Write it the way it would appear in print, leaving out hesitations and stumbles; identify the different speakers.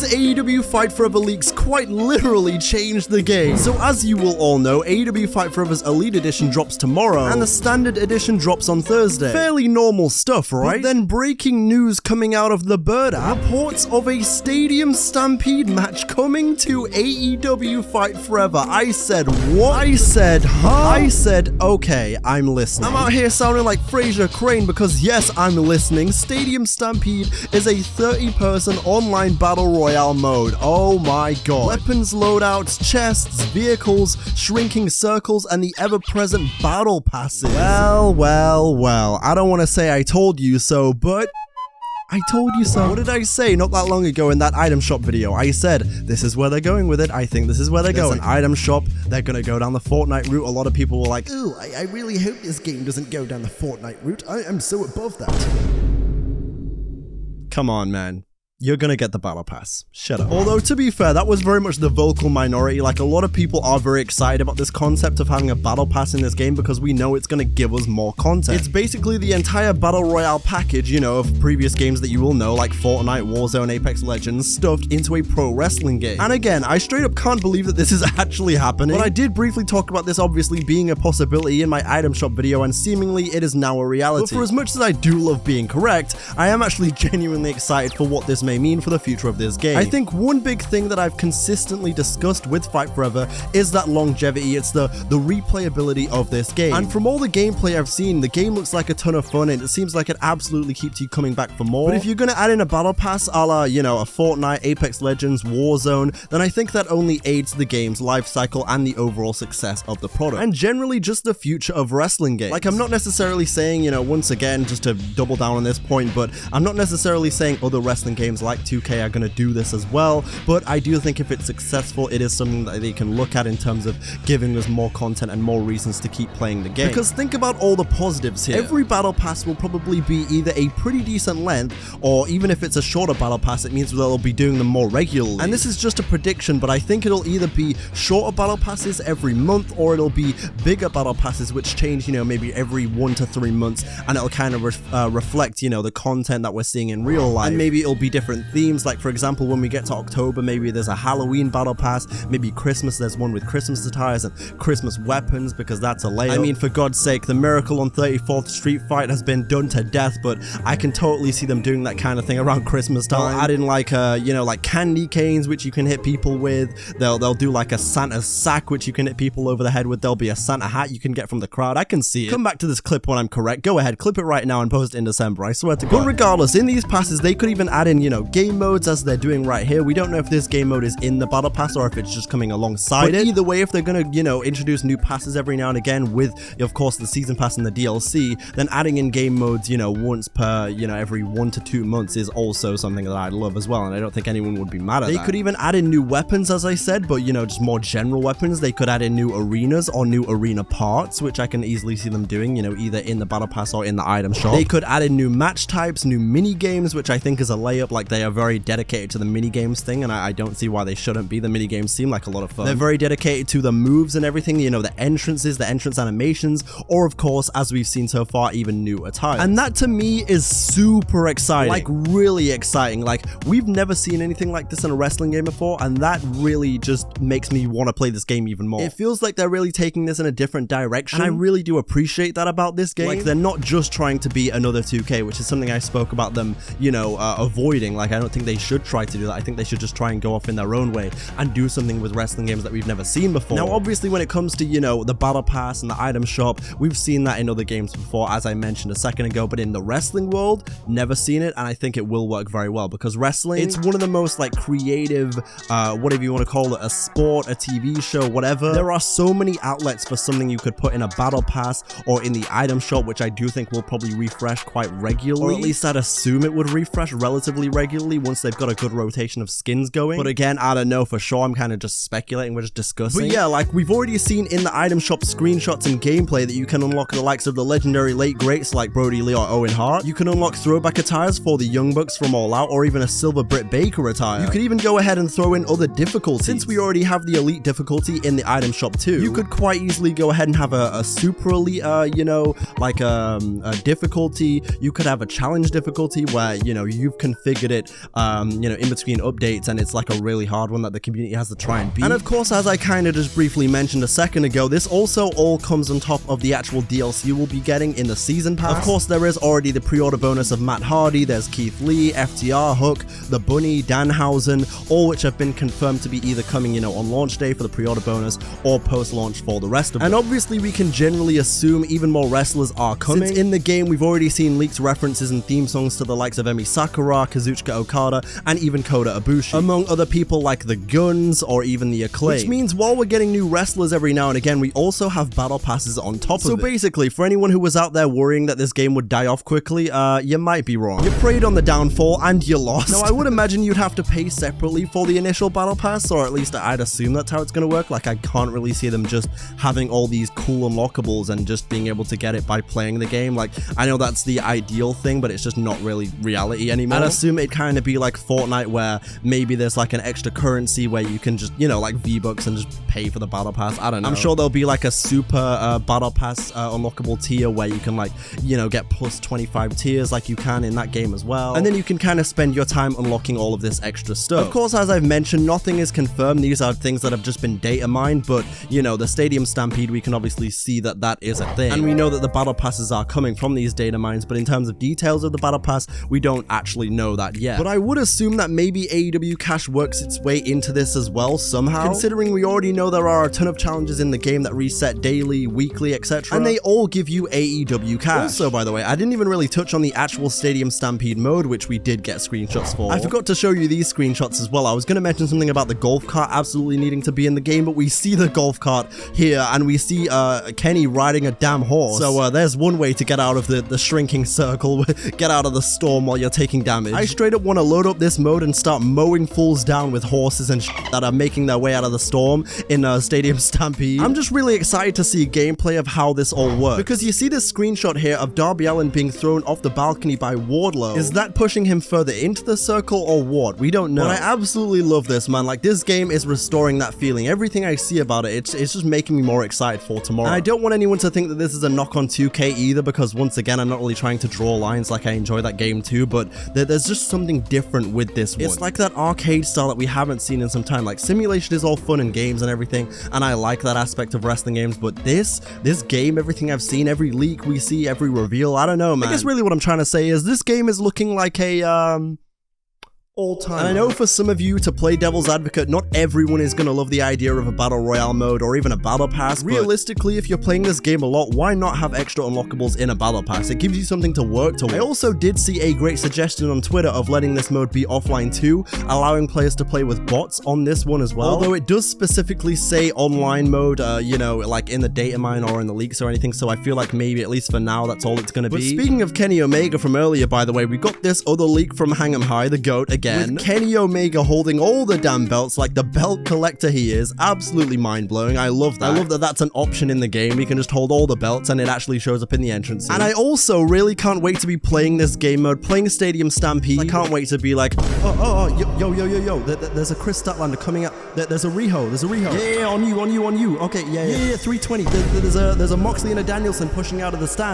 Speaker 1: AEW Fight Forever leaks quite literally changed the game. So as you will all know, AEW Fight Forever's Elite Edition drops tomorrow, and the Standard Edition drops on Thursday. Fairly normal stuff, right? But then breaking news coming out of the Bird app, reports of a Stadium Stampede match coming to AEW Fight Forever. I said, what? I said, huh? I said, okay, I'm listening. I'm out here sounding like Fraser Crane because yes, I'm listening. Stadium Stampede is a 30-person online battle royale mode. Oh my god. Weapons loadouts, chests, vehicles, shrinking circles, and the ever-present battle passes. Well, I don't want to say I told you so, but I told you so. What did I say not that long ago in that item shop video? I said, this is where they're going with it. I think this is where they're going. An item shop, they're gonna go down the Fortnite route. A lot of people were like, ooh, I really hope this game doesn't go down the Fortnite route. I am so above that. Come on, man. You're gonna get the battle pass. Shut up. Although, to be fair, that was very much the vocal minority. Like, a lot of people are very excited about this concept of having a battle pass in this game because we know it's gonna give us more content. It's basically the entire battle royale package, you know, of previous games that you will know, like Fortnite, Warzone, Apex Legends, stuffed into a pro wrestling game. And again, I straight up can't believe that this is actually happening, but I did briefly talk about this obviously being a possibility in my item shop video, and seemingly it is now a reality. But for as much as I do love being correct, I am actually genuinely excited for what this may mean for the future of this game. I think one big thing that I've consistently discussed with Fight Forever is that longevity. It's the replayability of this game. And from all the gameplay I've seen, the game looks like a ton of fun and it seems like it absolutely keeps you coming back for more. But if you're gonna add in a battle pass a la, you know, a Fortnite, Apex Legends, Warzone, then I think that only aids the game's life cycle and the overall success of the product. And generally just the future of wrestling games. Like, I'm not necessarily saying, you know, once again, just to double down on this point, but I'm not necessarily saying other wrestling games like 2K are going to do this as well, but I do think if it's successful, it is something that they can look at in terms of giving us more content and more reasons to keep playing the game. Because think about all the positives here. Every battle pass will probably be either a pretty decent length, or even if it's a shorter battle pass, it means they'll be doing them more regularly. And this is just a prediction, but I think it'll either be shorter battle passes every month, or it'll be bigger battle passes which change, you know, maybe every 1 to 3 months, and it'll kind of reflect, you know, the content that we're seeing in real life. And maybe it'll be different themes. Like, for example, when we get to October, maybe there's a Halloween battle pass, maybe Christmas, there's one with Christmas attires and Christmas weapons, because that's a layup. I mean, for God's sake, the Miracle on 34th Street fight has been done to death, but I can totally see them doing that kind of thing around Christmas time. They'll add in like, you know, like candy canes, which you can hit people with. They'll do like a Santa sack, which you can hit people over the head with. There'll be a Santa hat you can get from the crowd. I can see it. Come back to this clip when I'm correct. Go ahead, clip it right now and post it in December. I swear to God. But regardless, in these passes, they could even add in, you know, game modes as they're doing right here. We don't know if this game mode is in the battle pass or if it's just coming alongside it. Either way, if they're gonna, you know, introduce new passes every now and again with, of course, the season pass and the DLC, then adding in game modes, you know, once per, you know, every 1 to 2 months is also something that I'd love as well, and I don't think anyone would be mad at that. They could even add in new weapons, as I said, but, you know, just more general weapons. They could add in new arenas or new arena parts, which I can easily see them doing, you know, either in the battle pass or in the item shop. They could add in new match types, new mini games, which I think is a layup. Like, they are very dedicated to the mini games thing, and I don't see why they shouldn't be. The mini games seem like a lot of fun. They're very dedicated to the moves and everything, you know, the entrances, the entrance animations, or of course, as we've seen so far, even new attire. And that to me is super exciting. Like, really exciting. Like, we've never seen anything like this in a wrestling game before, and that really just makes me want to play this game even more. It feels like they're really taking this in a different direction, and I really do appreciate that about this game. Like, they're not just trying to be another 2K, which is something I spoke about them, you know, avoiding. Like, I don't think they should try to do that. I think they should just try and go off in their own way and do something with wrestling games that we've never seen before. Now, obviously, when it comes to, you know, the battle pass and the item shop, we've seen that in other games before, as I mentioned a second ago, but in the wrestling world, never seen it, and I think it will work very well, because wrestling, it's one of the most, like, creative, whatever you want to call it, a sport, a TV show, whatever. There are so many outlets for something you could put in a battle pass or in the item shop, which I do think will probably refresh quite regularly, or at least I'd assume it would refresh relatively regularly once they've got a good rotation of skins going. But again, I don't know for sure. I'm kind of just speculating. We're just discussing. But yeah, like, we've already seen in the item shop screenshots and gameplay that you can unlock the likes of the legendary late greats like Brody Lee or Owen Hart. You can unlock throwback attires for the Young Bucks from All Out, or even a Silver Britt Baker attire. You could even go ahead and throw in other difficulties. Since we already have the elite difficulty in the item shop too, you could quite easily go ahead and have a super elite, you know, like a difficulty. You could have a challenge difficulty where, you know, you've configured at it, in between updates, and it's like a really hard one that the community has to try and beat. And of course, as I kind of just briefly mentioned a second ago, this also all comes on top of the actual DLC we'll be getting in the season pass. Of course, there is already the pre-order bonus of Matt Hardy, there's Keith Lee, FTR, Hook, The Bunny, Danhausen, all which have been confirmed to be either coming, on launch day for the pre-order bonus or post-launch for the rest of them. And obviously, we can generally assume even more wrestlers are coming. Since in the game, we've already seen leaked references and theme songs to the likes of Emi Sakura, Kazuchika Okada, and even Kota Ibushi, among other people like the Guns or even the Acclaim. Which means while we're getting new wrestlers every now and again, we also have battle passes on top of it. So basically, for anyone who was out there worrying that this game would die off quickly, you might be wrong. You preyed on the downfall and you lost. Now, I would imagine you'd have to pay separately for the initial battle pass, or at least I'd assume that's how it's going to work. Like, I can't really see them just having all these cool unlockables and just being able to get it by playing the game. Like, I know that's the ideal thing, but it's just not really reality anymore. I'd assume it'd kind of be like Fortnite, where maybe there's like an extra currency where you can just, like V-Bucks and just pay for the battle pass. I don't know. I'm sure there'll be like a super battle pass unlockable tier where you can get plus 25 tiers like you can in that game as well. And then you can kind of spend your time unlocking all of this extra stuff. Of course, as I've mentioned, nothing is confirmed. These are things that have just been data mined, but the Stadium Stampede, we can obviously see that that is a thing. And we know that the battle passes are coming from these data mines, but in terms of details of the battle pass, we don't actually know that yet. But I would assume that maybe AEW Cash works its way into this as well somehow, considering we already know there are a ton of challenges in the game that reset daily, weekly, etc. And they all give you AEW Cash. Also, by the way, I didn't even really touch on the actual Stadium Stampede mode, which we did get screenshots for. I forgot to show you these screenshots as well. I was going to mention something about the golf cart absolutely needing to be in the game, but we see the golf cart here, and we see Kenny riding a damn horse. So there's one way to get out of the shrinking circle, get out of the storm while you're taking damage. I straight up want to load up this mode and start mowing fools down with horses and that are making their way out of the storm in Stadium Stampede. I'm just really excited to see gameplay of how this all works, because you see this screenshot here of Darby Allin being thrown off the balcony by Wardlow. Is that pushing him further into the circle or what? We don't know. But I absolutely love this, man. Like, this game is restoring that feeling. Everything I see about it, it's just making me more excited for tomorrow. And I don't want anyone to think that this is a knock on 2K either, because once again, I'm not really trying to draw lines. Like, I enjoy that game too, but there's just something different with this one. It's like that arcade style that we haven't seen in some time. Like, simulation is all fun and games and everything, and I like that aspect of wrestling games, but this game, everything I've seen, every leak we see, every reveal, I don't know, man. I guess really what I'm trying to say is this game is looking like a all-time. And I know for some of you, to play devil's advocate, not everyone is going to love the idea of a battle royale mode or even a battle pass. Realistically, if you're playing this game a lot, why not have extra unlockables in a battle pass? It gives you something to work towards. I also did see a great suggestion on Twitter of letting this mode be offline too, allowing players to play with bots on this one as well. Although it does specifically say online mode, like in the data mine or in the leaks or anything, so I feel like maybe at least for now that's all it's going to be. But speaking of Kenny Omega from earlier, by the way, we got this other leak from Hang 'em High, the GOAT, again. With Kenny Omega holding all the damn belts like the belt collector he is. Absolutely mind-blowing. I love that. I love that that's an option in the game. You can just hold all the belts and it actually shows up in the entrance scene. And I also really can't wait to be playing this game mode, playing Stadium Stampede. I can't wait to be like, yo, there's a Chris Statlander coming up. There's a Riho. Yeah, on you. Okay, yeah, 320. There's a Moxley and a Danielson pushing out of the stand.